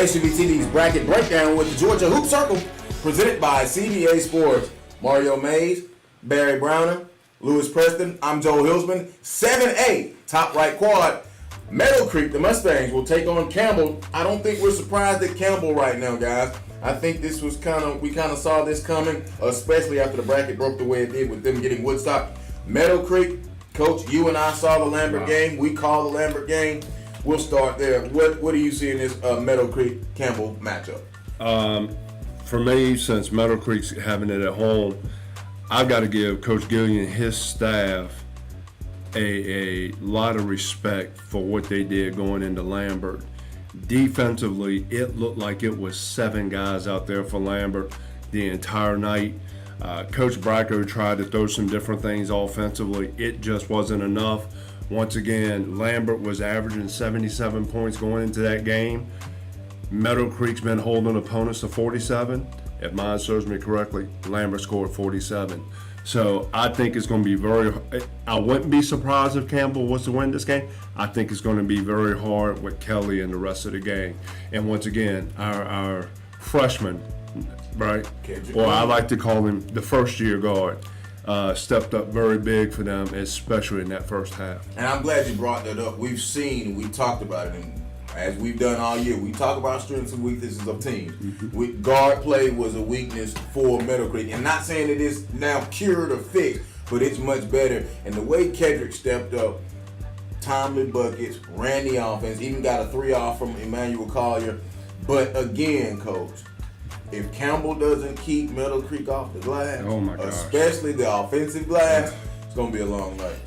SUBTV's Bracket Breakdown with the Georgia Hoop Circle, presented by CBA Sports. Mario Mays, Barry Browner, Lewis Preston, I'm Joel Hilsman. 7A, top right quad. Meadow Creek, the Mustangs, will take on Campbell. I don't think we're surprised at Campbell right now, guys. I think this was we kind of saw this coming, especially after the bracket broke the way it did with them getting Woodstock. Meadow Creek, Coach, you and I saw the Lambert game. We called the Lambert game. We'll start there. What do you see in this Meadow Creek-Campbell matchup? For me, since Meadow Creek's having it at home, I've got to give Coach Gillian and his staff a lot of respect for what they did going into Lambert. Defensively, it looked like it was 7 guys out there for Lambert the entire night. Coach Bracco tried to throw some different things offensively. It just wasn't enough. Once again, Lambert was averaging 77 points going into that game. Meadow Creek's been holding opponents to 47. If mine serves me correctly, Lambert scored 47. So I think it's going to be I wouldn't be surprised if Campbell was to win this game. I think it's going to be very hard with Kelly and the rest of the game. And once again, our freshman, right? Or I like to call him the first-year guard, stepped up very big for them, especially in that first half. And I'm glad you brought that up. We talked about it, and as we've done all year, we talk about strengths and weaknesses of teams. Mm-hmm. Guard play was a weakness for Meadow Creek. And not saying it is now cured or fixed, but it's much better. And the way Kedrick stepped up, timely buckets, ran the offense, even got a 3-off from Emmanuel Collier. But again, Coach, if Campbell doesn't keep Meadow Creek off the glass, oh my gosh, especially the offensive glass, it's going to be a long night.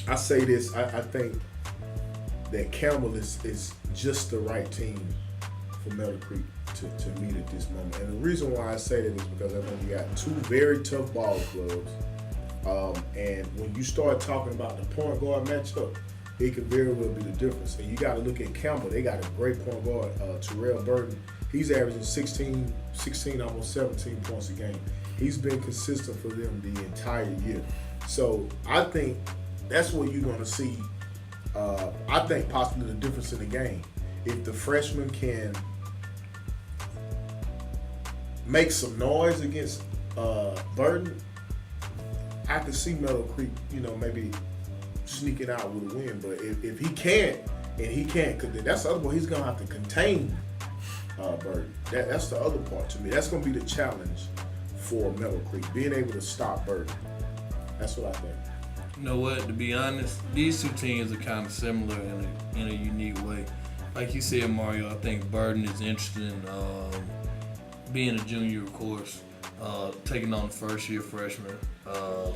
I say this, I think that Campbell is just the right team for Meadow Creek to meet at this moment. And the reason why I say that is because I think you got 2 very tough ball clubs. And when you start talking about the point guard matchup, it could very well be the difference. And you got to look at Campbell. They got a great point guard, Terrell Burton. He's averaging 16, almost 17 points a game. He's been consistent for them the entire year. So I think that's what you're going to see. I think possibly the difference in the game. If the freshman can make some noise against Burton, I could see Meadow Creek, maybe sneaking out with a win. But if he can't, because that's the other part, he's going to have to contain Burton. That's the other part to me. That's going to be the challenge for Meadow Creek, being able to stop Burton. That's what I think. You know what? To be honest, these 2 teams are kind of similar in a unique way. Like you said, Mario, I think Burden is interested in being a junior, of course, taking on the first-year freshman,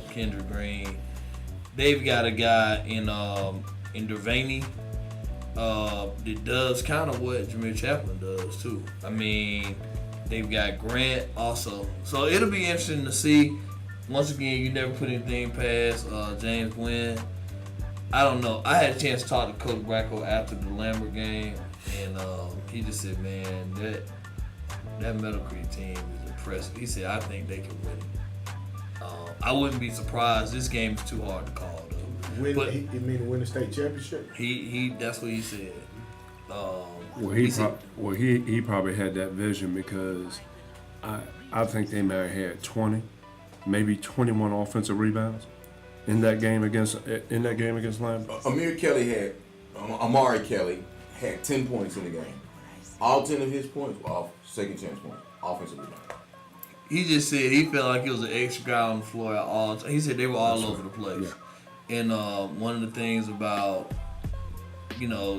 Kendrick Green. They've got a guy in Dervaney that does kind of what Jameer Chaplin does too. I mean, they've got Grant also. So it'll be interesting to see. Once again, you never put anything past James Wynn. I don't know. I had a chance to talk to Coach Bracco after the Lambert game, and he just said, man, that Meadow Creek team is impressive. He said, I think they can win it. I wouldn't be surprised. This game is too hard to call, though. You mean win the state championship? He that's what he said. He probably had that vision because I think they may have had 20. Maybe 21 offensive rebounds in that game against Lambert. Amari Kelly had 10 points in the game. All 10 of his points were off second chance points, offensive rebound. He just said he felt like he was an extra guy on the floor at all times. He said they were all over the place. Yeah. And one of the things about,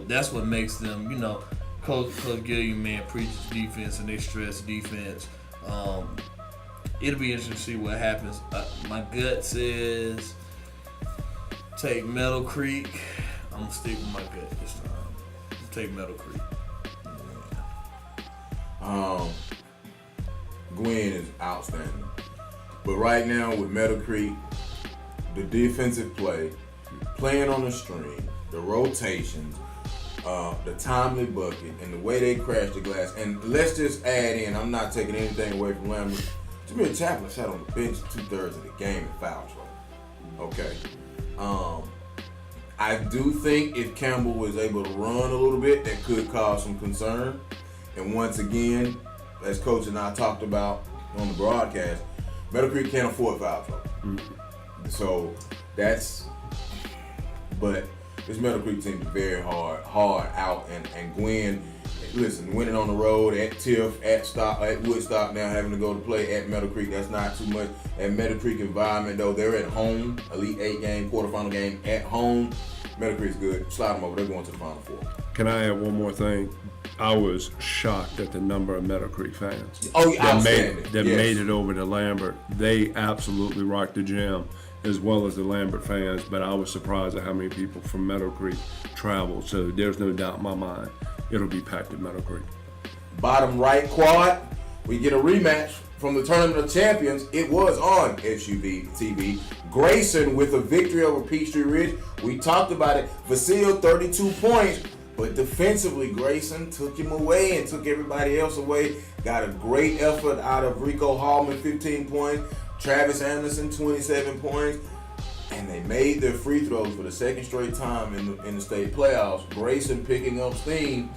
that's what makes them, Coach Gilliam, man, preaches defense and they stress defense. It'll be interesting to see what happens. My gut says take Meadow Creek. I'm going to stick with my gut this time. Take Meadow Creek. Gwen is outstanding. But right now with Meadow Creek, the defensive play, playing on the string, the rotations, the timely bucket, and the way they crash the glass. And let's just add in, I'm not taking anything away from Lambert. Jameer Chaplin sat on the bench 2/3 of the game in foul trouble. Okay. I do think if Campbell was able to run a little bit, that could cause some concern. And once again, as Coach and I talked about on the broadcast, Meadow Creek can't afford foul trouble. Mm-hmm. So but this Meadow Creek team is very hard out. And Gwen, listen, winning on the road at Tiff, at Woodstock now, having to go to play at Meadow Creek, that's not too much. That Meadow Creek environment, though, they're at home, Elite 8 game, quarterfinal game at home. Meadow Creek's good. Slide them over. They're going to the Final Four. Can I add one more thing? I was shocked at the number of Meadow Creek fans that made it over to Lambert. They absolutely rocked the gym, as well as the Lambert fans, but I was surprised at how many people from Meadow Creek traveled. So there's no doubt in my mind it'll be packed at Meadow Creek. Bottom right quad, we get a rematch from the Tournament of Champions. It was on SUV TV. Grayson with a victory over Peachtree Ridge. We talked about it. Vasile, 32 points. But defensively, Grayson took him away and took everybody else away. Got a great effort out of Rico Hallman, 15 points. Travis Anderson, 27 points. And they made their free throws for the second straight time in the state playoffs. Grayson picking up steam.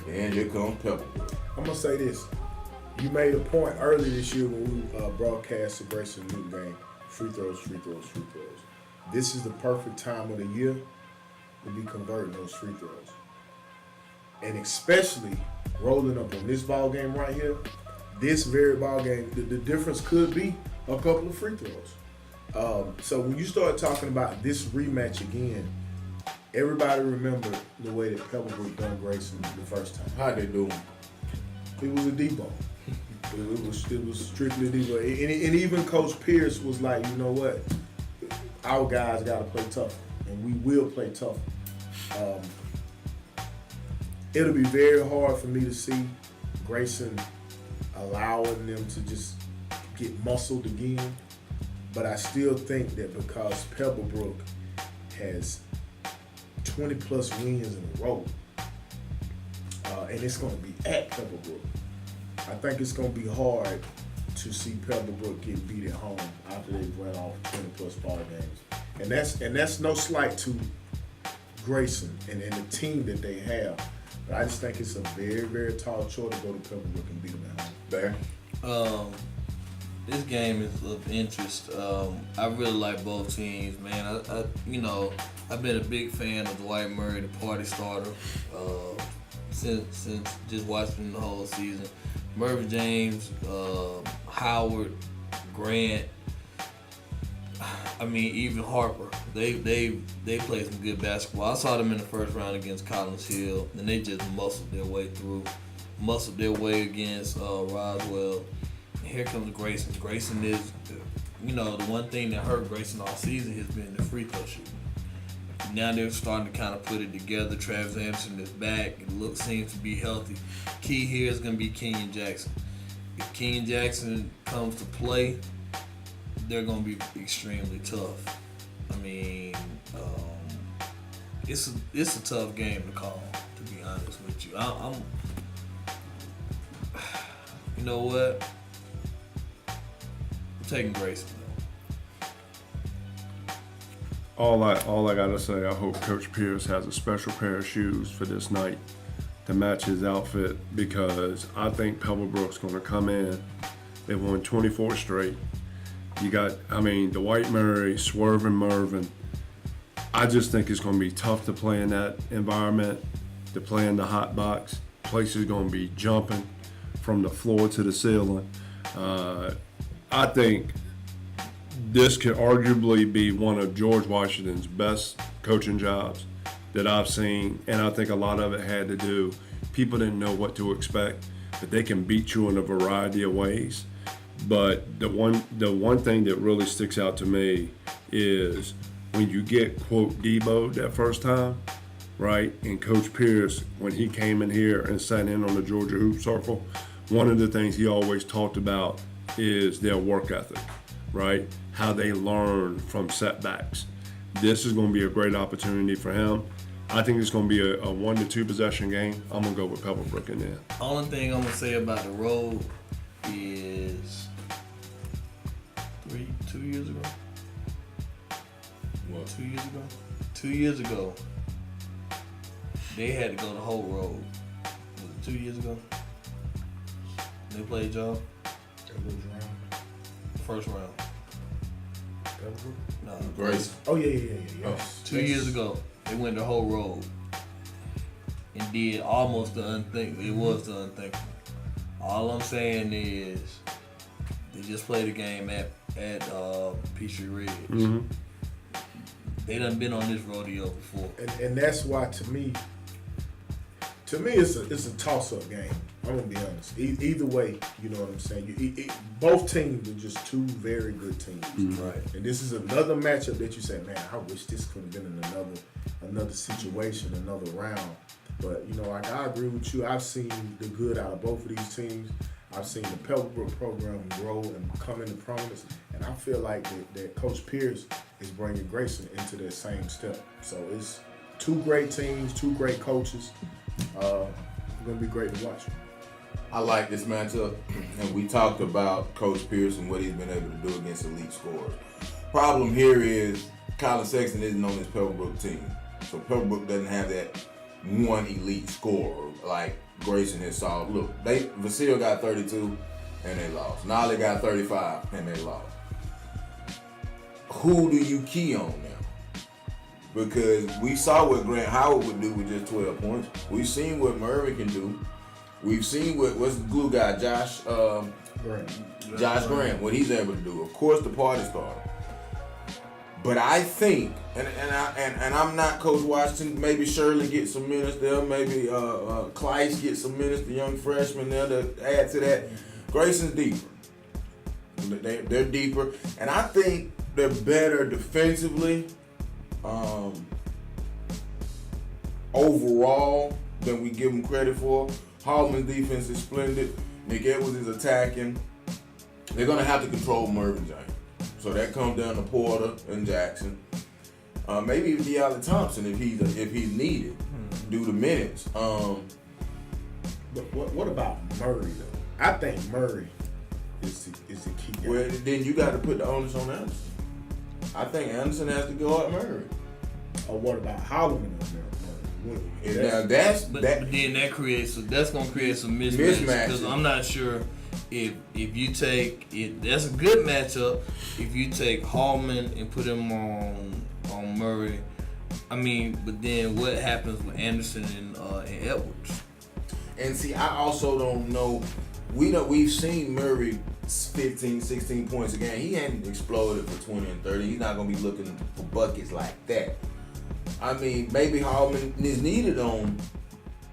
And here comes Pebblebrook. I'm going to say this. You made a point early this year when we broadcast the Grayson Newton game. Free throws, free throws, free throws. This is the perfect time of the year to be converting those free throws. And especially rolling up on this ball game right here, this very ball game, the difference could be a couple of free throws. So when you start talking about this rematch again, everybody remember the way that Pebblebrook done Grayson the first time. How'd they do him? It was a Debo. It was strictly a Debo. And even Coach Pierce was like, you know what? Our guys got to play tough, and we will play tough. It'll be very hard for me to see Grayson allowing them to just get muscled again. But I still think that because Pebblebrook has 20-plus wins in a row, and it's going to be at Pebblebrook, I think it's going to be hard to see Pebblebrook get beat at home after they've run off 20-plus ball games. And that's no slight to Grayson and the team that they have. But I just think it's a very, very tall chore to go to Pebblebrook and beat them at home. Bear? This game is of interest. I really like both teams, man. I've been a big fan of Dwight Murray, the party starter, since just watching the whole season. Murphy James, Howard, Grant. Even Harper. They play some good basketball. I saw them in the first round against Collins Hill, and they just muscled their way against Roswell. And here comes Grayson. Grayson is, the one thing that hurt Grayson all season has been the free throw shooting. Now they're starting to kind of put it together. Travis Anderson is back. Seems to be healthy. Key here is going to be Kenyon Jackson. If Kenyon Jackson comes to play, they're going to be extremely tough. It's a tough game to call, to be honest with you. You know what? I'm taking Grayson, though. All I gotta say, I hope Coach Pierce has a special pair of shoes for this night to match his outfit, because I think Pebblebrook's gonna come in. They won 24 straight. You got, Dwight Murray, Swervin' Mervin. I just think it's going to be tough to play in that environment, to play in the hot box. Place is going to be jumping from the floor to the ceiling. I think this could arguably be one of George Washington's best coaching jobs that I've seen, and I think a lot of it had to do, people didn't know what to expect, but they can beat you in a variety of ways. But the one thing that really sticks out to me is when you get, quote, Debo that first time, right? And Coach Pierce, when he came in here and sat in on the Georgia Hoop Circle, one of the things he always talked about is their work ethic, right? How they learn from setbacks. This is going to be a great opportunity for him. I think it's going to be a 1 to 2 possession game. I'm going to go with Pebblebrook in there. Only thing I'm going to say about the road is 2 years ago. What? 2 years ago. 2 years ago, they had to go the whole road. Was it 2 years ago? They played y'all first round. No, Grace. Oh yeah. Oh. 2 years ago, they went the whole road and did almost the unthinkable. It was the unthinkable. All I'm saying is they just played a game at Peachtree Ridge. Mm-hmm. They done been on this rodeo before. And that's why to me it's a toss up game. I'm gonna be honest. Either way, you know what I'm saying. Both teams are just two very good teams, Right. And this is another matchup that you say, man, I wish this could have been in another situation, another round. But you know, like I agree with you. I've seen the good out of both of these teams. I've seen the Pebblebrook program grow and become into prominence, and I feel like that Coach Pierce is bringing Grayson into that same step. So it's two great teams, two great coaches. It's gonna be great to watch. I like this matchup, and we talked about Coach Pierce and what he's been able to do against elite scorers. Problem here is Colin Sexton isn't on this Pebblebrook team, so Pebblebrook doesn't have that one elite scorer like Grayson has saw. Look, Vasile got 32 and they lost. Nolly got 35 and they lost. Who do you key on now? Because we saw what Grant Howard would do with just 12 points. We've seen what Murray can do. We've seen what's the glue guy, Josh Grant, what he's able to do. Of course, the party starter. But I think, and I'm not Coach Washington. Maybe Shirley gets some minutes there. Maybe Kleiss gets some minutes. The young freshman there to add to that. Grayson's deeper. They're deeper, and I think they're better defensively overall than we give them credit for. Hallman's defense is splendid. Nick Edwards is attacking. They're gonna have to control Mervyn James. So that comes down to Porter and Jackson. Maybe even De'Allen Thompson if he's needed. Do the minutes. But what about Murray though? I think Murray is the key guy. Well, then you got to put the onus on Anderson. I think Anderson has to go at Murray. Or what about Holloman on there? Now that's But then that's gonna create some mismatches because I'm not sure if you take it. That's a good matchup if you take Hallman and put him on Murray. I mean, but then what happens with Anderson and Edwards? And see, I also don't know. We've seen Murray 15, 16 points a game. He hadn't exploded for 20 and 30. He's not gonna be looking for buckets like that. I mean, maybe Hallman is needed on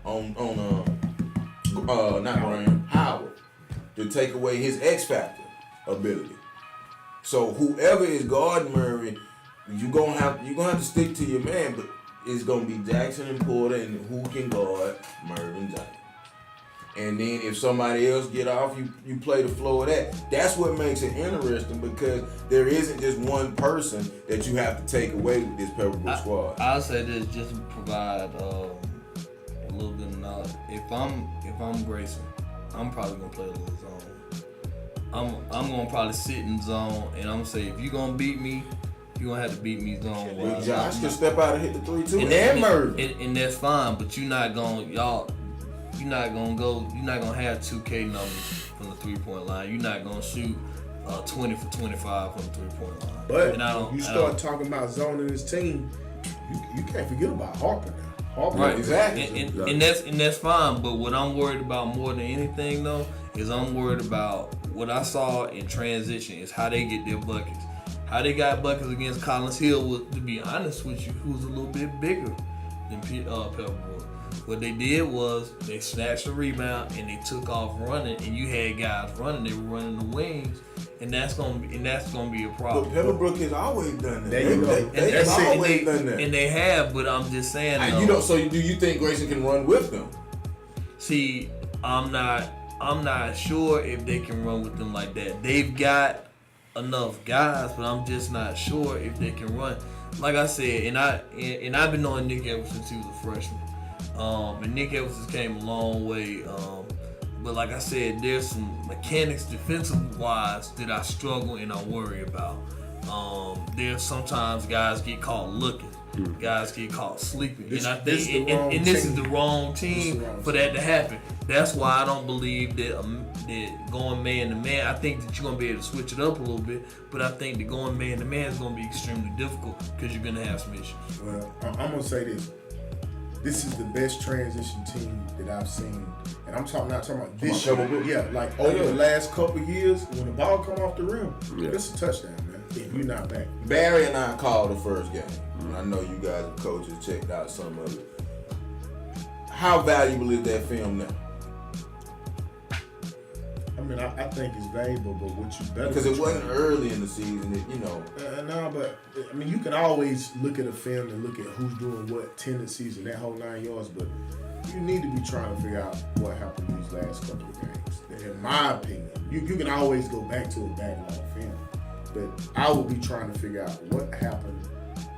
not Graham, Howard to take away his X factor ability. So whoever is guarding Murray, you're gonna have to stick to your man, but it's gonna be Jackson and Porter and who can guard Mervyn James. And then if somebody else get off, you play the flow of that. That's what makes it interesting because there isn't just one person that you have to take away with this Pebblebrook squad. I'll say this just to provide a little bit of knowledge. If I'm Grayson, I'm probably gonna play a little zone. I'm gonna probably sit in zone and I'm gonna say if you're gonna beat me, you're gonna have to beat me zone. Well, Josh can step out and hit the 3-2 and Mervyn. And that's fine, but you're not gonna have 2K numbers from the 3-point line. You're not gonna shoot 20 for 25 from the 3-point line. But when you start talking about zoning this team, you can't forget about Harper now. Harper, right, exactly. And that's fine. But what I'm worried about more than anything though is I'm worried about what I saw in transition is how they get their buckets. How they got buckets against Collins Hill was, to be honest with you, who's a little bit bigger than Pebblebrook. What they did was they snatched the rebound and they took off running, and you had guys running. They were running the wings, and that's gonna be a problem. But Pebblebrook has always done that. There you go. They've always done that. And they have, but I'm just saying. So do you think Grayson can run with them? See, I'm not sure if they can run with them like that. They've got enough guys, but I'm just not sure if they can run. Like I said, and I've been knowing Nick Edwards since he was a freshman. And Nick Edwards came a long way. But like I said, there's some mechanics defensive-wise that I struggle and I worry about. There's sometimes guys get caught looking, guys get caught sleeping, This- and I this think is the wrong this is team. the wrong This team is the wrong for that to happen. That's why I don't believe that going man to man. I think that you're gonna be able to switch it up a little bit, but I think that going man to man is gonna be extremely difficult because you're gonna have some issues. Well, I'm gonna say this. This is the best transition team that I've seen, and I'm not talking about this Come year. on, Yeah, like over the last couple of years, when the ball come off the rim, Yeah. it's a touchdown, man. If you're not back, Barry and I called the first game. And I know you guys and coaches checked out some of it. How valuable is that film now? I mean, I think it's valuable, but what you better Because be it wasn't trying- early in the season, you know. No, but I mean, you can always look at a film and look at who's doing what tendencies and that whole 9 yards. But you need to be trying to figure out what happened these last couple of games. In my opinion, you can always go back to a backlog film, but I would be trying to figure out what happened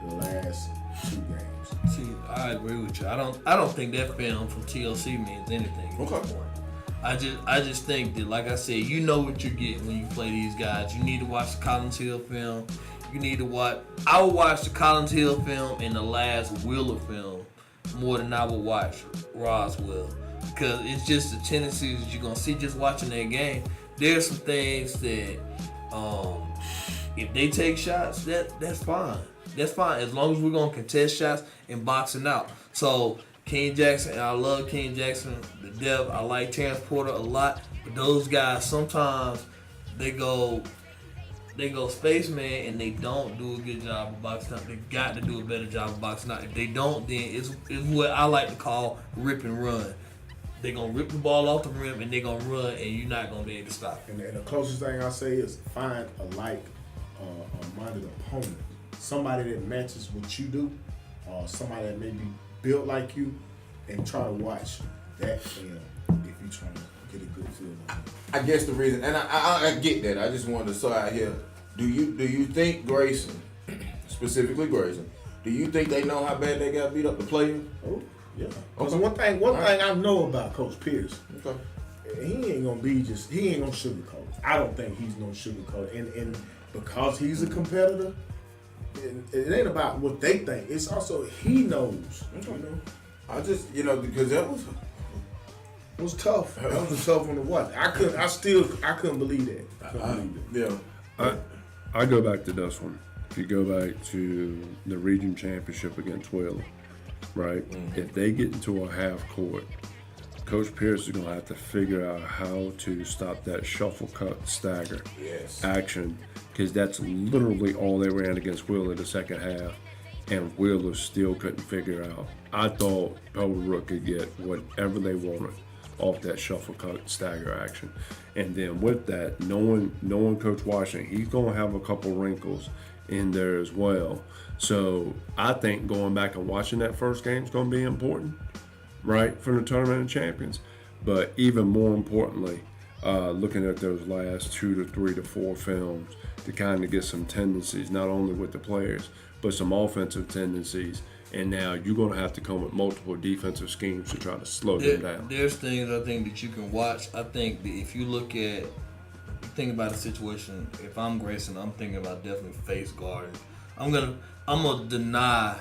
the last 2 games. See, I agree with you. I don't think that film from TLC means anything. At Okay. this point. I just think that, like I said, you know what you're getting when you play these guys. You need to watch the Collins Hill film. You need to watch. I would watch the Collins Hill film and the last Wheeler film more than I would watch Roswell, because it's just the tendencies that you're gonna see just watching that game. There's some things that, if they take shots, that's fine. That's fine as long as we're gonna contest shots and boxing out. So King Jackson, and I love King Jackson to death. I like Terrence Porter a lot, but those guys sometimes they go spaceman and they don't do a good job of boxing out. They got to do a better job of boxing out. If they don't, then it's what I like to call rip and run. They're gonna rip the ball off the rim and they're gonna run, and you're not gonna be able to stop it. And the closest thing I say is find a like-minded opponent, somebody that matches what you do, somebody that may be built like you, and try to watch that film if you're trying to get a good feel on it. I guess the reason, and I get that. I just wanted to say out here. Do you think Grayson, specifically Grayson, do you think they know how bad they got beat up, the players? Oh, yeah. Because Okay. one thing I know about Coach Pierce, Okay. he ain't gonna sugarcoat it. I don't think he's gonna sugarcoat it. And because he's a competitor, it ain't about what they think. It's also he knows. Okay. You know, I just, because that was. it was tough. That was a tough one to watch. I couldn't believe that. I couldn't believe it. Yeah. I go back to this one. If you go back to the region championship against Wheeler, right? If they get into a half court, Coach Pierce is going to have to figure out how to stop that shuffle cut stagger Yes. action, because that's literally all they ran against Wheeler the second half, and Wheeler still couldn't figure out. I thought Pebblebrook could get whatever they wanted off that shuffle cut stagger action. And then with that, knowing Coach Washington, he's going to have a couple wrinkles in there as well. So I think going back and watching that first game is going to be important, right, for the Tournament of Champions. But even more importantly, looking at those last 2 to 3 to 4 films to kind of get some tendencies, not only with the players, but some offensive tendencies. And now you're going to have to come with multiple defensive schemes to try to slow them down. There's things I think that you can watch. I think that if you think about a situation, if I'm Grayson, I'm thinking about definitely face guarding. I'm gonna deny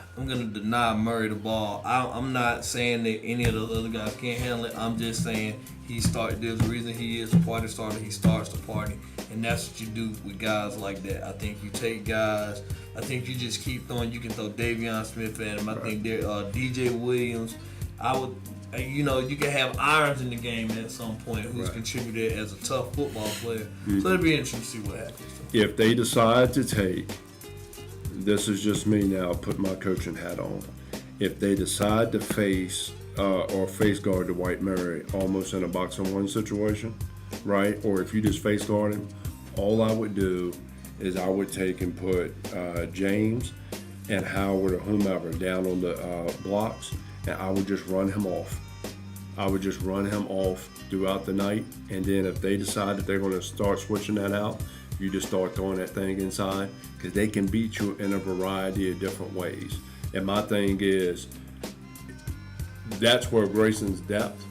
Murray the ball. I'm not saying that any of the other guys can't handle it. I'm just saying there's a reason he is a party starter. He starts the party, and that's what you do with guys like that. I think you take guys. I think you just keep throwing. You can throw Davion Smith at him. I think DJ Williams. You can have irons in the game at some point who's contributed as a tough football player. So it'll be interesting to see what happens. If they decide to take, this is just me now, put my coaching hat on. If they decide to face guard the White Mary almost in a box-on-one situation, right? Or if you just face guard him, all I would do is I would take and put James and Howard or whomever down on the blocks, and I would just run him off. I would just run him off throughout the night, and then if they decide that they're going to start switching that out, you just start throwing that thing inside, because they can beat you in a variety of different ways. And my thing is, that's where Grayson's depth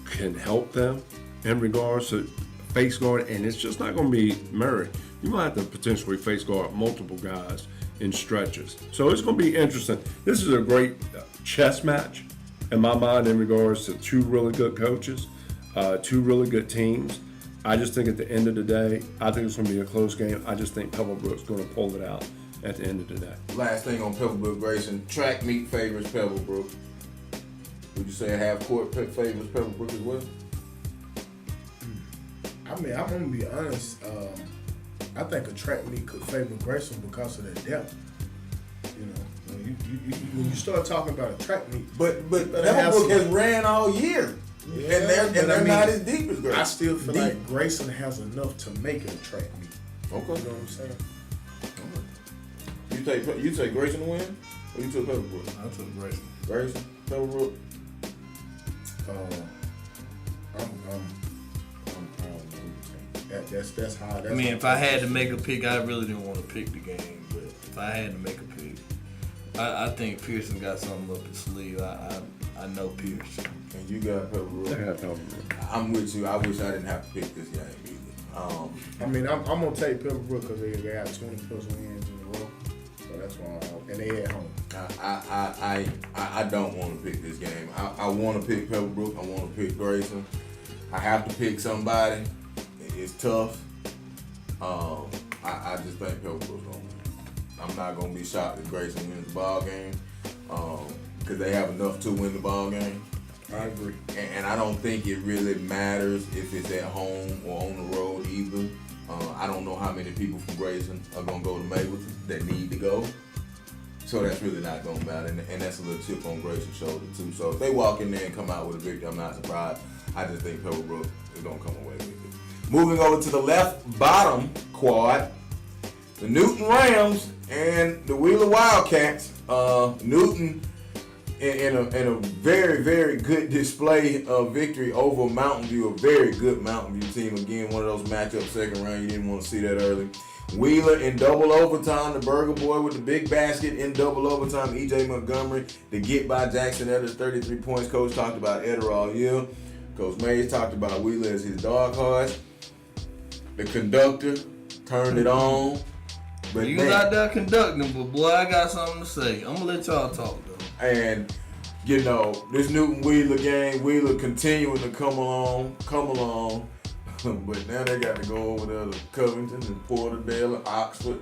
can help them in regards to face guard, and it's just not going to be Murray. you might have to potentially face guard multiple guys in stretches. So it's going to be interesting. This is a great chess match in my mind in regards to two really good coaches, two really good teams. I just think at the end of the day, I think it's going to be a close game. I just think Pebblebrook's going to pull it out at the end of the day. Last thing on Pebblebrook, Grayson. Track meet favorites Pebblebrook. Would you say a half court favorites Pebblebrook as well? I mean, I'm gonna be honest. I think a track meet could favor Grayson because of their depth. You know, when you start talking about a track meet, But better have Pebblebrook some- has ran all year, Yeah, and they're but I mean, not as deep as Grayson. I still feel Deep. like Grayson has enough to make it a track meet. Okay. You know what I'm saying? You take Grayson to win, or you took Pebblebrook? I took Grayson. Grayson, Pebblebrook. That's how. That's I mean, how if I had to make a pick, I really didn't want to pick the game. But if I had to make a pick, I think Pearson got something up his sleeve. I know Pierce. And you got Pebblebrook. I'm with you. I wish I didn't have to pick this game either. I mean, I'm gonna take Pebblebrook because they got 20 plus wins in a row. So that's why. And they at home. I don't want to pick this game. I want to pick Pebblebrook. I want to pick Grayson. I have to pick somebody. It's tough. I just think Pebblebrook's gonna win. I'm not gonna be shocked if Grayson wins the ball game because they have enough to win the ball game. I agree. And I don't think it really matters if it's at home or on the road either. I don't know how many people from Grayson are gonna go to Mapleton that need to go. So that's really not gonna matter, and that's a little chip on Grayson's shoulder too. So if they walk in there and come out with a victory, I'm not surprised. I just think Pebblebrook is gonna come away with it. Moving over to the left bottom quad, the Newton Rams and the Wheeler Wildcats. Newton in a very, very good display of victory over Mountain View, a very good Mountain View team. Again, one of those matchups second round. You didn't want to see that early. Wheeler in double overtime, the Burger Boy with the big basket in double overtime. E.J. Montgomery to get by Jackson Edwards, 33 points. Coach talked about Eder all year. Coach Mays talked about Wheeler as his dog horse. The conductor turned it on. But You was out there conducting, but boy, I got something to say. I'm gonna let y'all talk though. And you know, this Newton Wheeler game, Wheeler continuing to come along. But now they got to go over there to Covington and Porterdale and Oxford.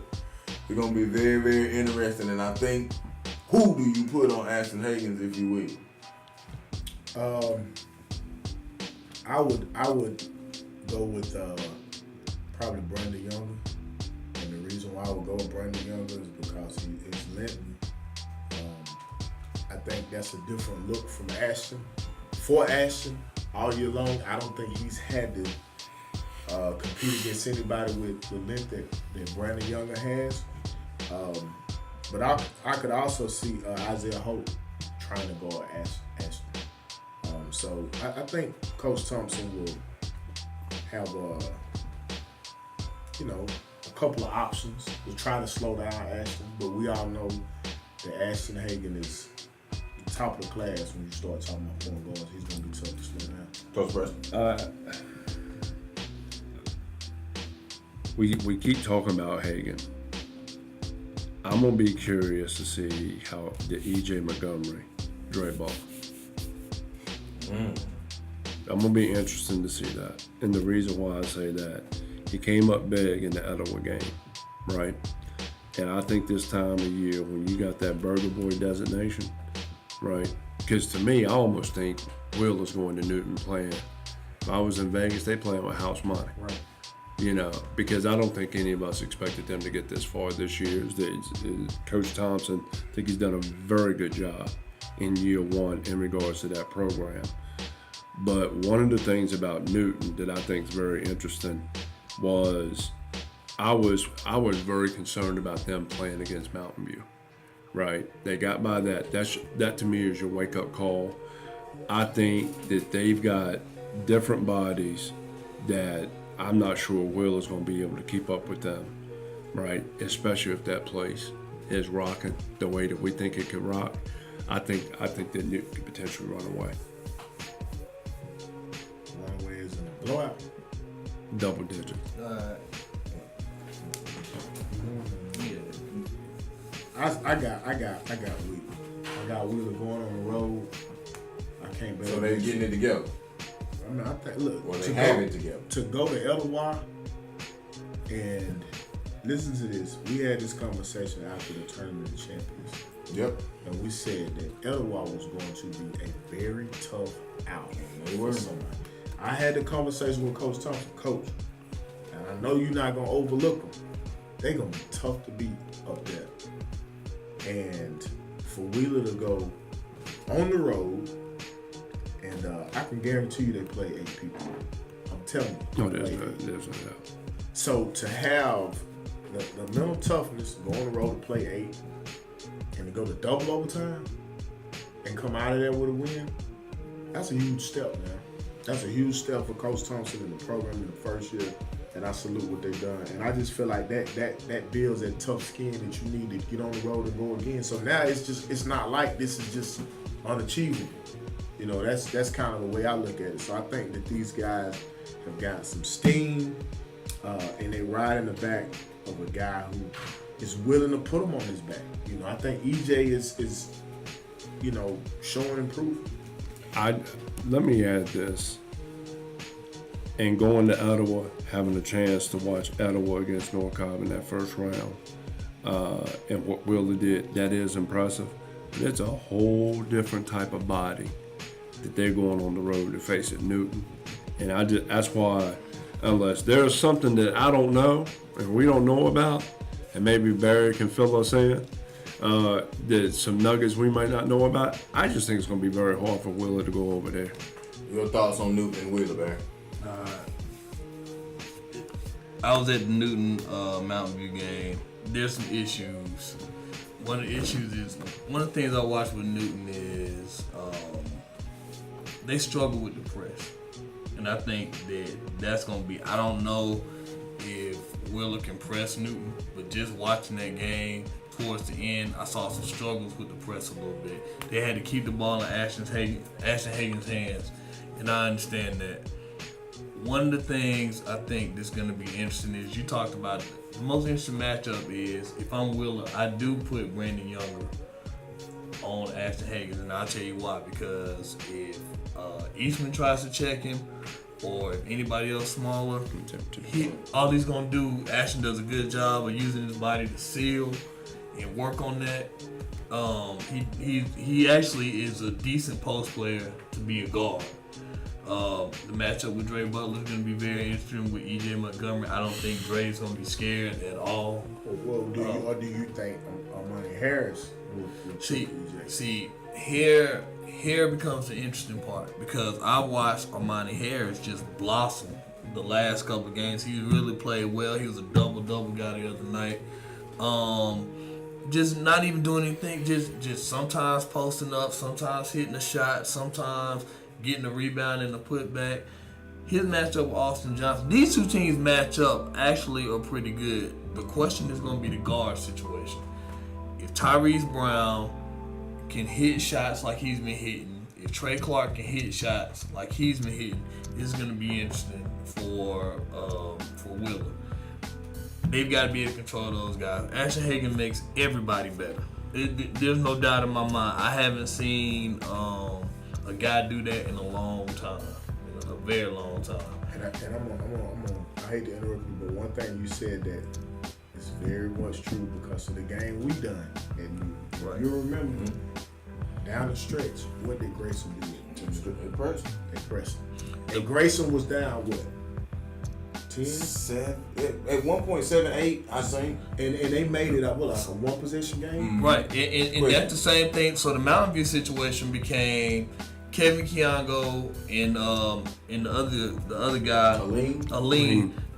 It's gonna be very, very interesting. And I think, who do you put on Ashton Higgins if you will? I would go with probably Brandon Younger, and the reason why I would go with Brandon Younger is because he is Linton. I think that's a different look from Ashton. For Ashton, all year long, I don't think he's had to compete against anybody with the length that Brandon Younger has. But I could also see Isaiah Holt trying to go at Ashton. So I think Coach Thompson will have a couple of options to try to slow down Ashton. But we all know that Ashton Hagen is the top of the class when you start talking about point guards. He's going to be tough to slow down. Coach Preston. We keep talking about Hagen. I'm gonna be curious to see how the E.J. Montgomery Dre ball. I'm gonna be interested to see that. And the reason why I say that, he came up big in the Etowah game, right? And I think this time of year, when you got that Burger Boy designation, right? Because to me, I almost think Wheeler's going to Newton playing. If I was in Vegas, they playing with house money. Right. You know, because I don't think any of us expected them to get this far this year. Coach Thompson, I think he's done a very good job in year one in regards to that program. But one of the things about Newton that I think is very interesting was I was very concerned about them playing against Mountain View, right? They got by that. That to me is your wake-up call. I think that they've got different bodies that I'm not sure Wheeler's going to be able to keep up with them, right? Especially if that place is rocking the way that we think it could rock. I think that Newton could potentially run away. Run away is in a blowout. Double digits. Alright. I got Wheeler. I got Wheeler going on the road. I can't bet. So they're getting it together. I mean, I think, look, Or they have it together. To go to Etowah and listen to this. We had this conversation after the Tournament of Champions. Yep. And we said that Etowah was going to be a very tough out. They were. I had the conversation with Coach Thompson. Coach, and I know you're not going to overlook them. They're going to be tough to beat up there. And for Wheeler to go on the road, and I can guarantee you they play 8 people. I'm telling you. No, there's no doubt. So to have the mental toughness to go on the road to play 8 and to go to double overtime and come out of there with a win, that's a huge step, man. That's a huge step for Coach Thompson in the program in the first year, and I salute what they've done. And I just feel like that builds that tough skin that you need to get on the road and go again. So now it's not like this is just unachievable. You know, that's kind of the way I look at it. So I think that these guys have got some steam, and they ride in the back of a guy who is willing to put them on his back. You know, I think EJ is showing improvement. Let me add this. And going to Ottawa, having a chance to watch Ottawa against North Cobb in that first round, and what Wheeler did, that is impressive. But it's a whole different type of body that they're going on the road to face at Newton. And that's why, unless there's something that I don't know and we don't know about, and maybe Barry can fill us in, there's some nuggets we might not know about, I just think it's going to be very hard for Wheeler to go over there. Your thoughts on Newton and Wheeler, Barry? I was at the Newton Mountain View game. There's some issues. One of the things I watched with Newton is they struggle with the press. And I think that's going to be, I don't know if Wheeler can press Newton, but just watching that game towards the end, I saw some struggles with the press a little bit. They had to keep the ball in Ashton Hagen's hands, and I understand that. One of the things I think that's going to be interesting is you talked about it. The most interesting matchup is, if I'm Wheeler, I do put Brandon Younger on Ashton Hagens, and I'll tell you why. Because if Eastman tries to check him, or if anybody else smaller, all he's going to do, Ashton does a good job of using his body to seal and work on that. He actually is a decent post player to be a guard. The matchup with Dre Butler is going to be very interesting with EJ Montgomery. I don't think Dre's going to be scared at all. Well, do you think Armani Harris will check EJ? See, here becomes the interesting part, because I watched Armani Harris just blossom the last couple of games. He really played well. He was a double-double guy the other night. Just not even doing anything, just sometimes posting up, sometimes hitting a shot, sometimes getting a rebound and a putback. His matchup with Austin Johnson. These two teams match up actually are pretty good. The question is going to be the guard situation. If Tyrese Brown can hit shots like he's been hitting, if Trey Clark can hit shots like he's been hitting, this is going to be interesting for Wheeler. They've got to be able to control those guys. Ashton Hagen makes everybody better. There's no doubt in my mind. I haven't seen a guy do that in a long time, in a very long time. I hate to interrupt you, but one thing you said that is very much true because of the game we done. And Right. you remember down the stretch, what did Grayson do? They pressed. They pressed. And Grayson was down what? 10? At 1.78, I think. And they made it up, like a one possession game? Right, and that's the same thing. So the Mountain View situation became Kevin Keongo and the other guy,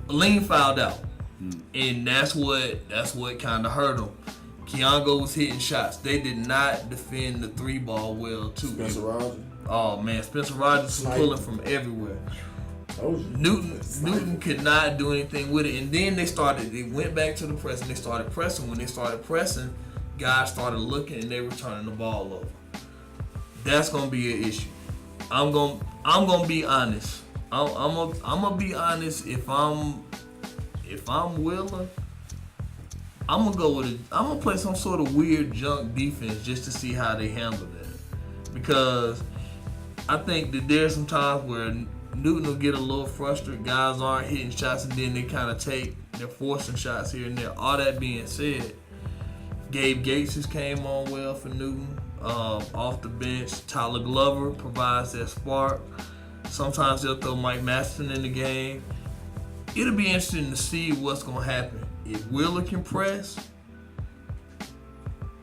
Aline fouled out, and that's what kind of hurt him. Keongo was hitting shots. They did not defend the 3-ball well too. Spencer Rogers. Oh man, Spencer Rogers was pulling from everywhere. Newton could not do anything with it, and then they went back to the press and they started pressing. When they started pressing, guys started looking and they were turning the ball over. That's gonna be an issue. I'm gonna be honest. I'm gonna be honest. If I'm Wheeler, I'm gonna go with it. I'm gonna play some sort of weird junk defense just to see how they handle that, because I think that there's some times where Newton will get a little frustrated. Guys aren't hitting shots, and then they're forcing shots here and there. All that being said, Gabe Gates just came on well for Newton off the bench. Tyler Glover provides that spark. Sometimes they'll throw Mike Masterson in the game. It'll be interesting to see what's going to happen. If Wheeler can press,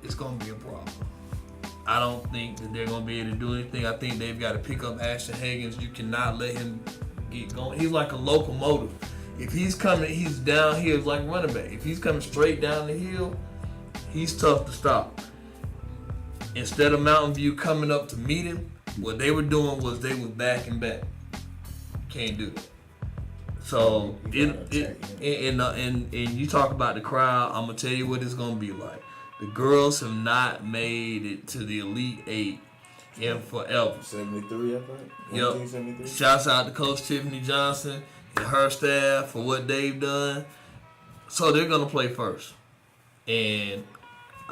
it's going to be a problem. I don't think that they're going to be able to do anything. I think they've got to pick up Ashton Higgins. You cannot let him get going. He's like a locomotive. If he's coming, he's downhill like running back. If he's coming straight down the hill, he's tough to stop. Instead of Mountain View coming up to meet him, what they were doing was they was backing back. Can't do that. So and you talk about the crowd. I'm gonna tell you what it's gonna be like. The girls have not made it to the Elite Eight in forever. 73, I think. Yep. 1973. Shouts out to Coach Tiffany Johnson and her staff for what they've done. So they're gonna play first, and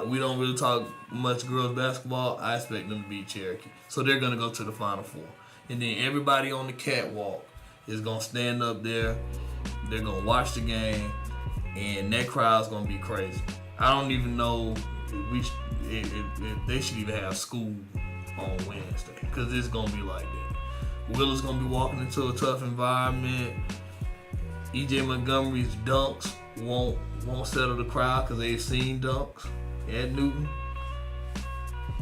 we don't really talk much girls basketball. I expect them to beat Cherokee. So they're gonna go to the Final Four, and then everybody on the catwalk is gonna stand up there. They're gonna watch the game, and that crowd's gonna be crazy. I don't even know if they should even have school on Wednesday, because it's gonna be like that. Willer's gonna be walking into a tough environment. EJ Montgomery's dunks won't settle the crowd because they've seen dunks at Newton.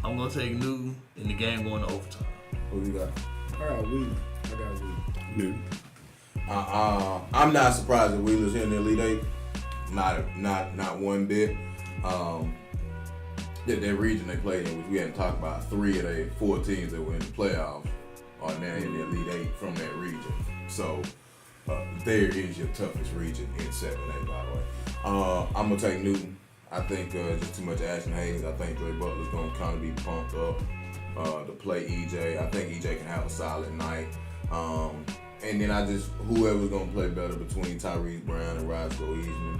I'm gonna take Newton in the game going to overtime. Who you got? I got Wheeler. Newton. I'm not surprised that Wheeler's here in the Elite Eight. Not one bit. That region they played in, which we hadn't talked about, 3 of the 4 teams that were in the playoffs are now in the Elite Eight from that region. So there is your toughest region in 7A, by the way. I'm gonna take Newton. I think just too much Ashton Hayes. I think Dre Butler's gonna kind of be pumped up to play EJ. I think EJ can have a solid night. And then whoever's gonna play better between Tyrese Brown and Roscoe Eastman,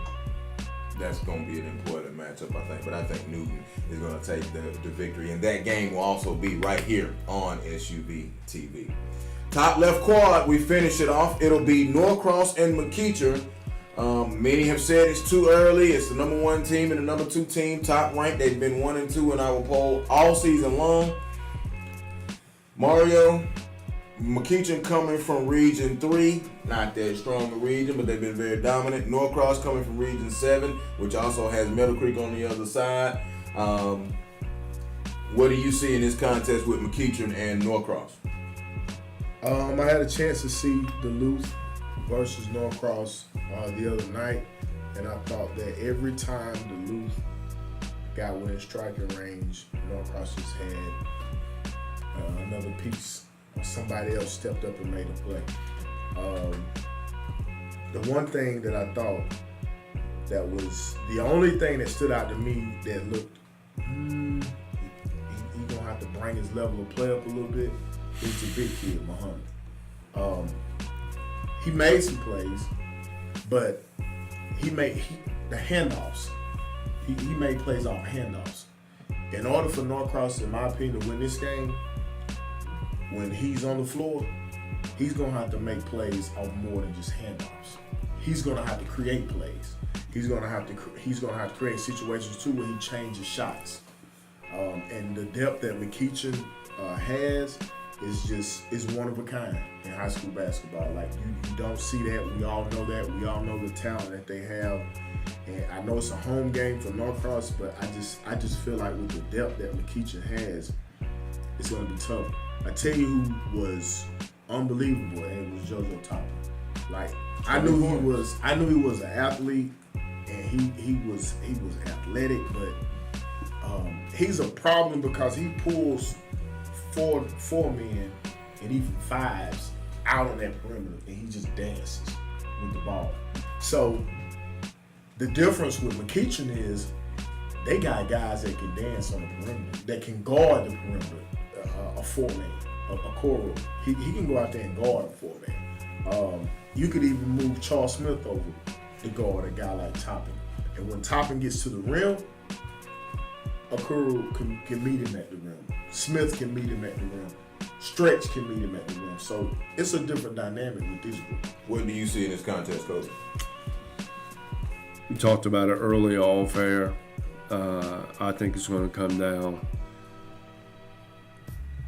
that's gonna be an important matchup, I think. But I think Newton is gonna take the victory, and that game will also be right here on SUV TV. Top left quad, we finish it off. It'll be Norcross and McEacher. Many have said it's too early. It's the number 1 team and the number 2 team, top ranked. They've been 1 and 2 in our poll all season long. Mario, McEacher coming from Region 3, not that strong a region, but they've been very dominant. Norcross coming from Region 7, which also has Middle Creek on the other side. What do you see in this contest with McEacher and Norcross? I had a chance to see Duluth versus Norcross the other night, and I thought that every time Duluth got within striking range, Norcross just had another piece. Somebody else stepped up and made a play. The one thing that I thought that was the only thing that stood out to me that looked, he gonna have to bring his level of play up a little bit, is the big kid, Muhammad. He made some plays, but he made the handoffs. He made plays off handoffs. In order for Norcross, in my opinion, to win this game, when he's on the floor, he's gonna have to make plays off more than just handoffs. He's gonna have to create plays. He's gonna have to create situations too where he changes shots. And the depth that McEacher has is one of a kind in high school basketball. Like you don't see that. We all know that. We all know the talent that they have. And I know it's a home game for Norcross, but I just feel like with the depth that McEacher has, it's gonna be tough. I tell you who was unbelievable, and it was JoJo Toppin. Like I knew he was an athlete, and he was athletic, but he's a problem because he pulls four men and even 5s out on that perimeter, and he just dances with the ball. So the difference with McEacher is they got guys that can dance on the perimeter, that can guard the perimeter. A 4-man, a core. He can go out there and guard a 4-man. You could even move Charles Smith over to guard a guy like Toppin. And when Toppin gets to the rim, Okoro can meet him at the rim. Smith can meet him at the rim. Stretch can meet him at the rim. So it's a different dynamic with this group. What do you see in this contest, Coach? We talked about it early off air. I think it's going to come down.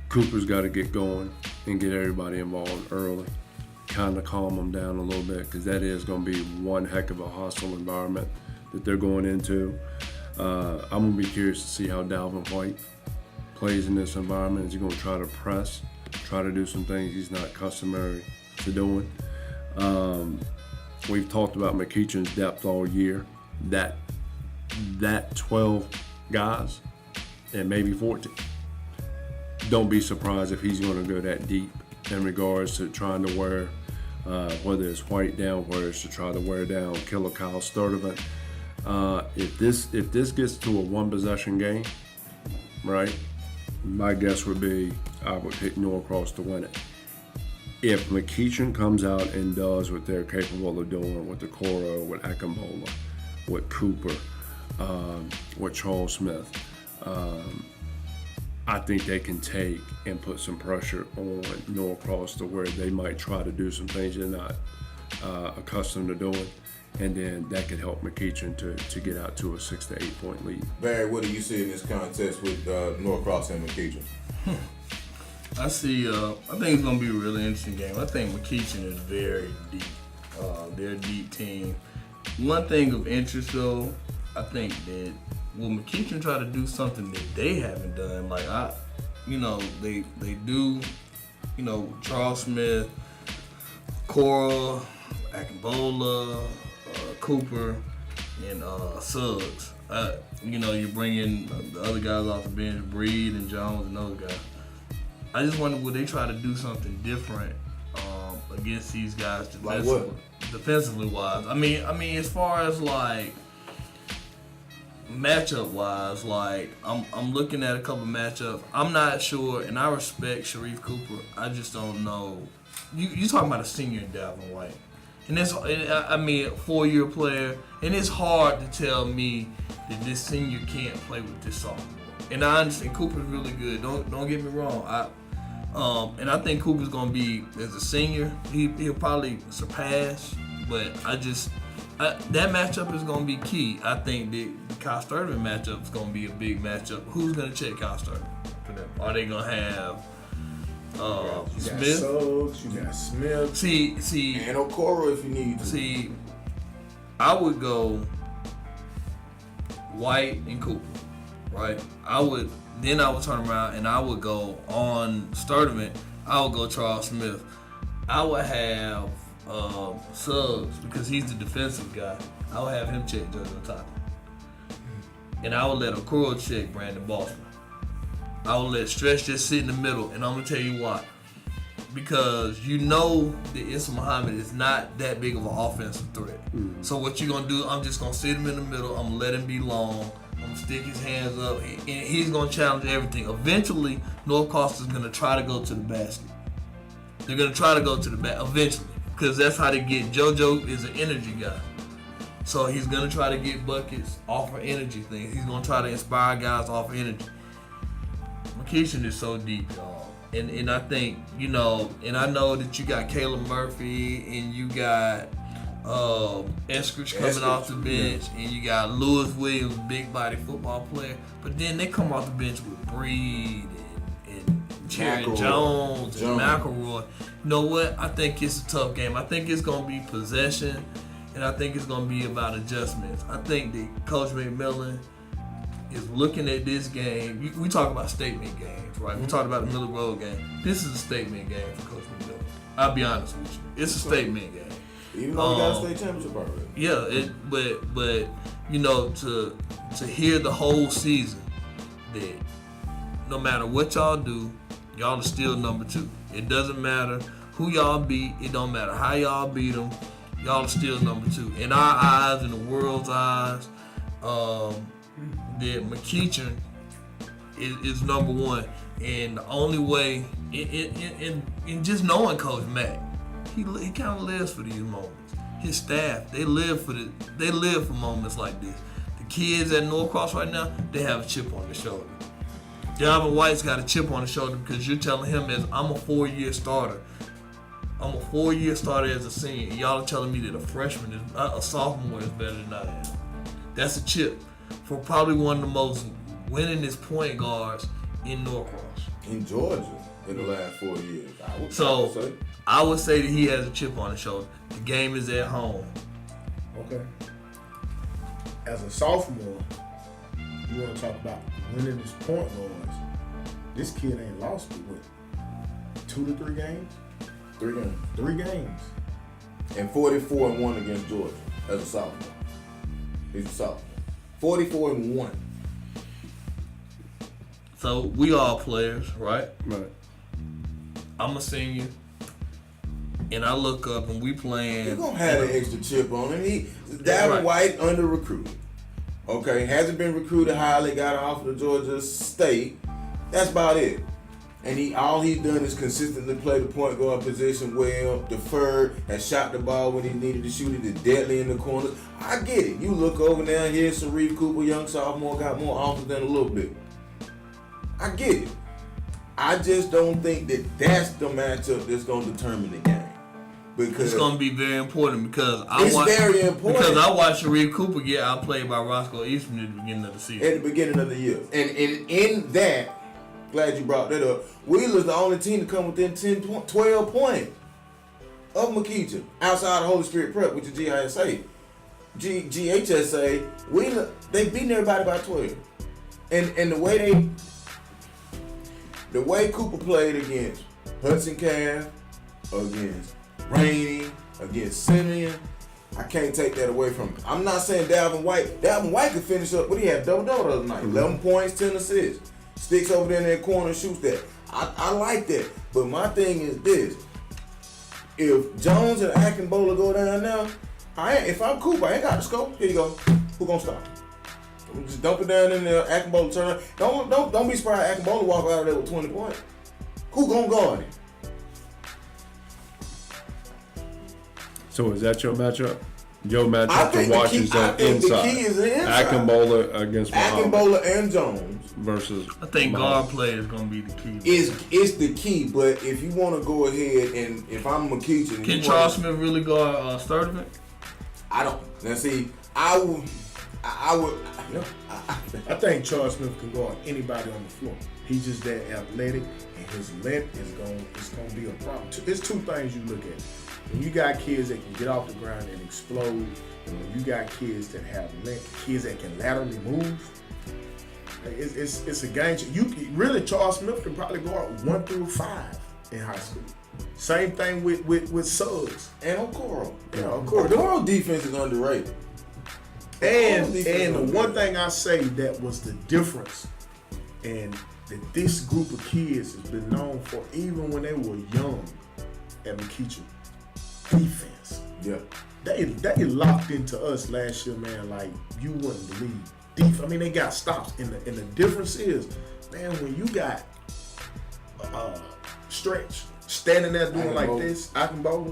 Cooper's got to get going and get everybody involved early. Kind of calm them down a little bit, because that is going to be one heck of a hostile environment that they're going into. I'm going to be curious to see how Dalvin White plays in this environment. Is he going to try to press, try to do some things he's not customary to doing? We've talked about McEachin's depth all year. That 12 guys and maybe 14. Don't be surprised if he's going to go that deep in regards to trying to wear, whether it's White down, whether it's to try to wear down Killer Kyle Sturdivant. If this gets to a one possession game, right? My guess would be I would pick Norcross to win it. If McEachin comes out and does what they're capable of doing with Okoro, with Akambola, with Cooper, with Charles Smith, I think they can take and put some pressure on Norcross to where they might try to do some things they're not accustomed to doing, and then that could help McEachin to get out to a 6 to 8 point lead. Barry, what do you see in this contest with Norcross and McEachin? I see. I think it's gonna be a really interesting game. I think McEachin is very deep. They're a deep team. One thing of interest, though, I think that will McEachin try to do something that they haven't done. Like they do. Charles Smith, Cora, Akambola, Cooper, and Suggs. You bring in the other guys off the bench, Breed and Jones and those guys. I just wonder, would they try to do something different against these guys defensively wise? I mean, as far as like matchup wise, like I'm looking at a couple matchups. I'm not sure, and I respect Sharif Cooper. I just don't know. You talking about a senior in Dalvin White, and a 4-year player, and it's hard to tell me that this senior can't play with this sophomore. And I understand Cooper's really good. Don't get me wrong. And I think Cooper's gonna be, as a senior, he'll probably surpass. But that matchup is gonna be key. I think the Kyle Sturdivant matchup is gonna be a big matchup. Who's gonna check Kyle Sturdivant for them? Are they gonna have Smith? You got Suggs, you got Smith. See, and Okoro if you need to. See, I would go White and Cooper, right? I would turn around and I would go on Sturdivant. I would go Charles Smith. I would have Suggs, because he's the defensive guy. I would have him check JoJo Toppin. And I would let Okoro check Brandon Boston. I would let Stretch just sit in the middle, and I'm gonna tell you why. Because that Issa Muhammad is not that big of an offensive threat. So what you're gonna do? I'm just gonna sit him in the middle. I'm gonna let him be long. I'm gonna stick his hands up, and he's gonna challenge everything. Eventually, Norcross is gonna try to go to the basket. They're gonna try to go to the basket eventually, because that's how they get. JoJo is an energy guy, so he's gonna try to get buckets off of energy things. He's gonna try to inspire guys off of energy. McEachin is so deep, y'all, and I think and I know that you got Caleb Murphy and you got Eskridge coming off the bench, and you got Lewis Williams, big body football player. But then they come off the bench with Breed and Cherry Jones and McElroy. You know what? I think it's a tough game. I think it's going to be possession, and I think it's going to be about adjustments. I think that Coach McMillan is looking at this game. We talk about statement games, right? We talked about the Miller Road game. This is a statement game for Coach McMillan. I'll be honest with you. It's a statement game. Even though we got a state championship already. Yeah, but to hear the whole season that no matter what y'all do, y'all are still number 2. It doesn't matter who y'all beat. It don't matter how y'all beat them. Y'all are still number 2. In our eyes, in the world's eyes, that McEachin is number 1. And the only way, in just knowing Coach Mack, he kind of lives for these moments. his staff, they live for moments like this. The kids at Norcross right now, they have a chip on their shoulder. Dalvin White's got a chip on his shoulder because you're telling him as I'm a 4-year starter. I'm a 4-year starter as a senior, and y'all are telling me that a sophomore is better than I am. That's a chip for probably one of the most winningest point guards in Norcross. In Georgia in the last 4 years. I would say that he has a chip on his shoulder. The game is at home. Okay. As a sophomore, you want to talk about winning his point guards. This kid ain't lost but what? 2 to 3 games? 3 games. 3 games. And 44-1 against Georgia as a sophomore. He's a sophomore. 44-1. So we all players, right? Right. I'm a senior, and I look up and we playing. He's gonna have an extra chip on him. Dalvin White under recruited. Okay, hasn't been recruited highly. Got an offer to Georgia State. That's about it. And all he's done is consistently play the point guard position well, deferred, has shot the ball when he needed to shoot it, is deadly in the corners. I get it. You look over there, here's Sharif Cooper, young sophomore, got more offers than a little bit. I get it. I just don't think that that's the matchup that's going to determine the game. Because it's going to be very important because very important. Because I watched Sharif Cooper get outplayed by Roscoe Eastman at the beginning of the season. At the beginning of the year. And in that, glad you brought that up, Wheeler's the only team to come within 12 points of McKeechee outside of Holy Spirit Prep, which is GISA. GHSA, Wheeler, they beating everybody by 12. And the way Cooper played against Hudson Calf, against Rainey, against Simeon, I can't take that away from him. I'm not saying Dalvin White. Dalvin White could finish up, but he had double-double the other night. 11 points, 10 assists. Sticks over there in that corner and shoots that. I like that. But my thing is this. If Jones and Akinbola go down now, if I'm Cooper, I ain't got to score. Here you go. Who gonna stop? Just dump it down in there. Akinbola turn around. Don't be surprised Akinbola walk out of there with 20 points. Who gonna guard him? So is that your matchup? Your matchup I to think watch is on the inside. key is the inside. Akinbola against Muhammad Akinbola and Jones versus. I think Muhammad. guard play is going to be the key. It's the key, but if you want to go ahead and if I'm McKeechee, can Charles Smith really guard Sturdivant? I don't. Now see, I would. I think Charles Smith can guard anybody on the floor. He's just that athletic, and his length is going to be a problem. There's 2 things you look at. When you got kids that can get off the ground and explode, and when you got kids that have length, kids that can laterally move, it's a game. Charles Smith can probably guard 1 through 5 in high school. Same thing with Suggs and Okoro. Okoro. Okoro defense is underrated. And the one thing I say that was the difference, and that this group of kids has been known for, even when they were young at McKeechee, defense. Yeah. They locked into us last year, man, like you wouldn't believe. I mean, they got stops. And the difference is, man, when you got Stretch standing there doing like this, Akinbola,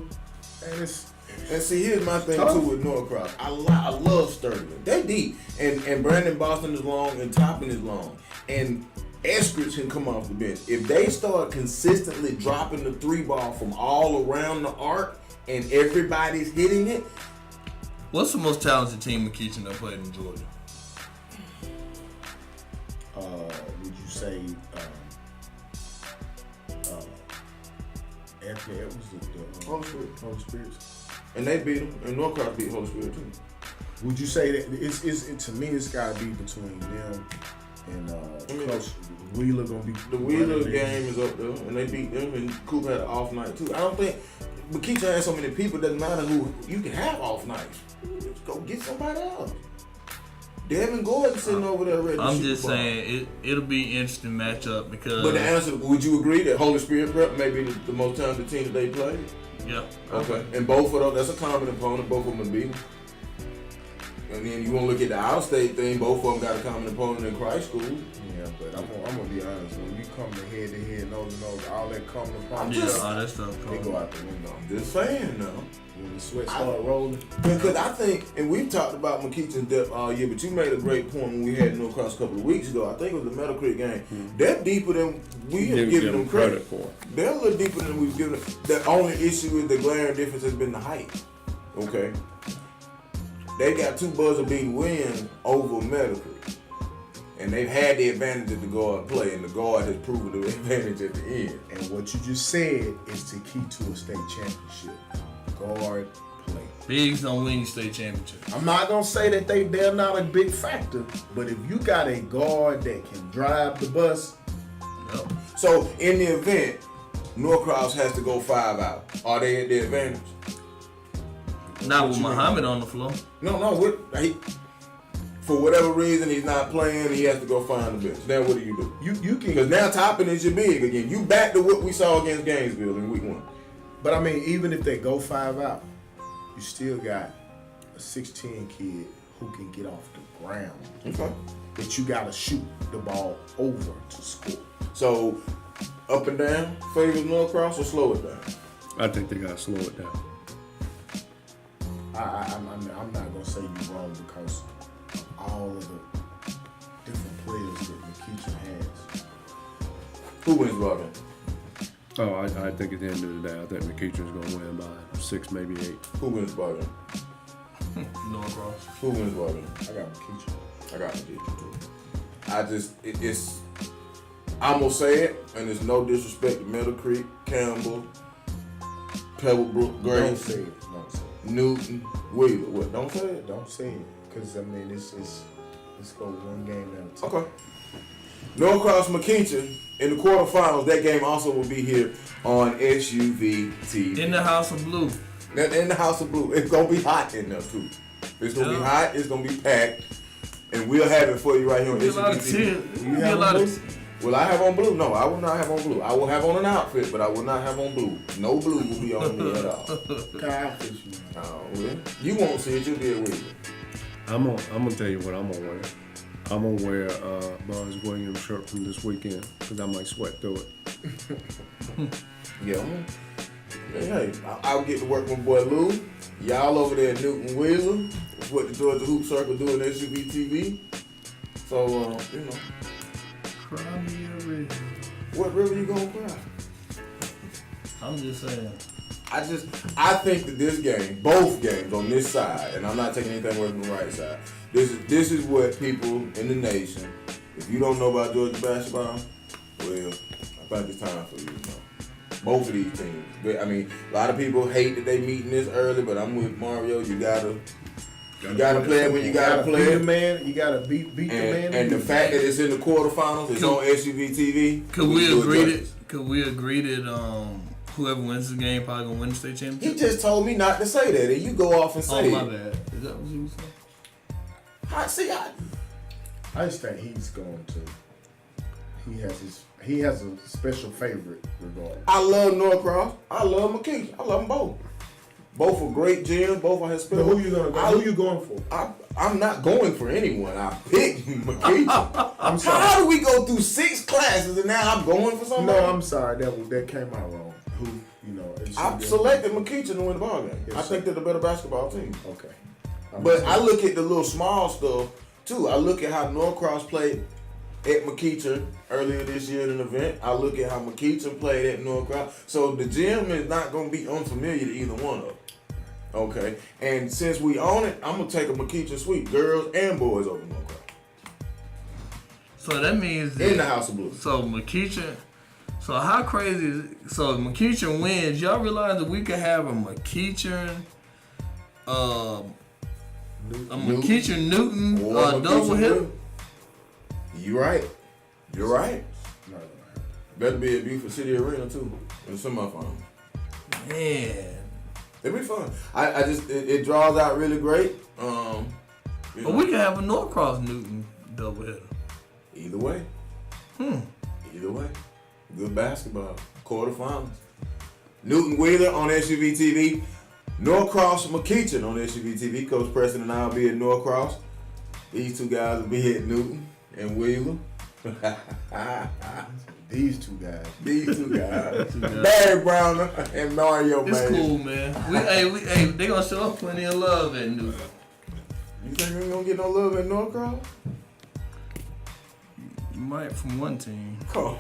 man, it's. And see, here's my thing tough. too with Norcross. I love Sturgeon. They deep, and Brandon Boston is long, and Toppin is long, and Eskridge can come off the bench. If they start consistently dropping the 3 ball from all around the arc, and everybody's hitting it. What's the most talented team McKeechee that played in Georgia? Would you say Anthony Edwards, the Holy Spirit? And they beat them, and Norcross beat Holy Spirit too. Would you say that to me it's got to be between them and close? Wheeler gonna be the Wheeler game is up there, and they beat them, and Coop had an off night too. I don't think McKeechee has so many people. Doesn't matter who you can have off nights. Just go get somebody else. Devin Gordon sitting over there ready. I'm to just shoot the ball. saying it'll be an interesting matchup because. But the answer, would you agree that Holy Spirit Prep may be the most talented team that they played? Yeah. Okay. And both of them, that's a common opponent. Both of them beat them. And then you want to look at the out-state thing. Both of them got a common opponent in Christ School. Yeah, but I'm gonna be honest. When you come to head, nose to nose, all that common opponent Yeah, stuff, all that stuff. they go out the window. I'm just saying, though. When the sweat start rolling. Because I think, and we've talked about McKeach's depth all year, but you made a great point when we had Norcross a couple of weeks ago. I think it was the Meadow Creek game. They're deeper than we have given them credit for. They're a little deeper than we've given them. The only issue is the glaring difference has been the height. Okay? They got 2 buzzer beating wins over Meadow Creek. And they've had the advantage of the guard play, and the guard has proven the advantage at the end. And what you just said is the key to a state championship. Guard play. Bigs don't win state championship. I'm not gonna say that they're not a big factor, but if you got a guard that can drive the bus, Yep. So, in the event, Norcross has to go 5 out. Are they at the advantage? Not with you mean? Muhammad on the floor. No. For whatever reason, he's not playing. He has to go find the bench. Then what do? you Because can. now Toppin is your big again. You back to what we saw against Gainesville in week 1. But I mean, even if they go 5 out, you still got a 6'10" kid who can get off the ground. Okay. But you gotta shoot the ball over to score. So, up and down favors Norcross or slow it down? I think they gotta slow it down. I'm not gonna say you're wrong because of all of the different players that McKeachern has. Who wins Robin? Oh, I think at the end of the day, I think McEachern's gonna win by 6, maybe 8. Who wins Bargain? Norcross. Who wins Bargain? I got McKeachern. I got to get you too. I'm gonna say it, and it's no disrespect to Middle Creek, Campbell, Pebblebrook, Don't Grace, say it. Don't say it. Newton, Wheeler. What? Don't say it. Don't say it. Because I mean, let's go one game at a time. Okay. Norcross McKeachern in the quarterfinals. That game also will be here on SUV TV. In the House of Blue. In the House of Blue. It's gonna be hot in there too. It's gonna be hot. It's gonna be packed, and we'll have it for you right here on Get a lot of SUV tears. TV. You get a lot of. Will I have on blue? No, I will not have on blue. I will have on an outfit, but I will not have on blue. No blue will be on me at all. What kind of outfit you want? Oh, well, you won't see it. You'll be with me. I'm gonna tell you what I'm gonna wear. I'm gonna wear Buzz Williams shirt from this weekend because I might sweat through it. Yeah, man. Hey, I'll get to work with my boy Lou. Y'all over there at Newton Wheeler. That's what the Georgia Hoop Circle doing SUV TV. So, you know. Cry me a river. What river you gonna cry? I'm just saying. I think that this game, both games on this side, and I'm not taking anything away from the right side. This is what people in the nation, if you don't know about Georgia basketball, well, I think it's time for you to know. Both of these teams. I mean, a lot of people hate that they meeting this early, but I'm with Mario. You gotta play it when you gotta play beat it. the man. You gotta beat the man. And the fact that it's in the quarterfinals, it's on SUV TV. Could we agree that whoever wins this game probably gonna win the state He championship? just told me not to say that, and you go off and Oh say my it. bad. Is that what you was saying? I just think he's going to. He has a special favorite regardless. I love Norcross. I love McKeachern. I love them both. Both are great gyms. Both are But Hispanic. who you gonna go? Who you going for? I'm not going for anyone. I picked McKeachern. I'm sorry. How do we go through 6 classes and now I'm going for somebody? No, I'm sorry. That came out wrong. Who you know? it should I be- selected McKeachern to win the ball game. Yes, I sir. think they're the better basketball team. Okay. But I look at the little small stuff too. I look at how Norcross played at McKeachern earlier this year in an event. I look at how McKeachern played at Norcross. So the gym is not going to be unfamiliar to either one of them. Okay? And since we own it, I'm going to take a McKeachern suite, girls and boys over Norcross. So that means In the House of Blues. So McKeachern. So how crazy is it? So McKeachern wins. Y'all realize that we could have a McKeachern, a McKeachern Newton Or McKeachern double hit. Blue. You right. You're right. No, Better be at Beaufort City Arena too in the semifinals. Man. It'll be fun. I just it draws out really great. You But know, we could have a Norcross Newton double hitter. either way. Either way. Good basketball. Quarterfinals. Newton Wheeler on SUV TV. Norcross McKeechin on SUV TV. Coach Preston and I will be at Norcross. These two guys will be at Newton and Wheeler. These two guys. Barry Browner and Mario It's Mays. cool, man. They gonna show us plenty of love at Newton. You think we ain't gonna get no love at Norcross? You might from one team. Come on.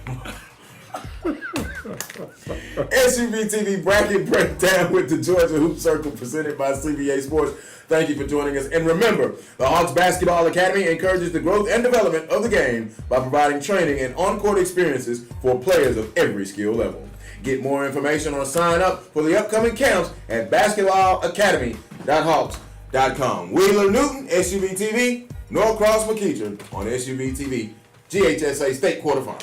SUV TV bracket breakdown with the Georgia Hoop Circle presented by CBA Sports. Thank you for joining us. And remember, the Hawks Basketball Academy encourages the growth and development of the game by providing training and on-court experiences for players of every skill level. Get more information or sign up for the upcoming camps at basketballacademy.hawks.com. Wheeler Newton, SUV TV, Norcross McKeechin on SUV TV, GHSA State Quarterfinal.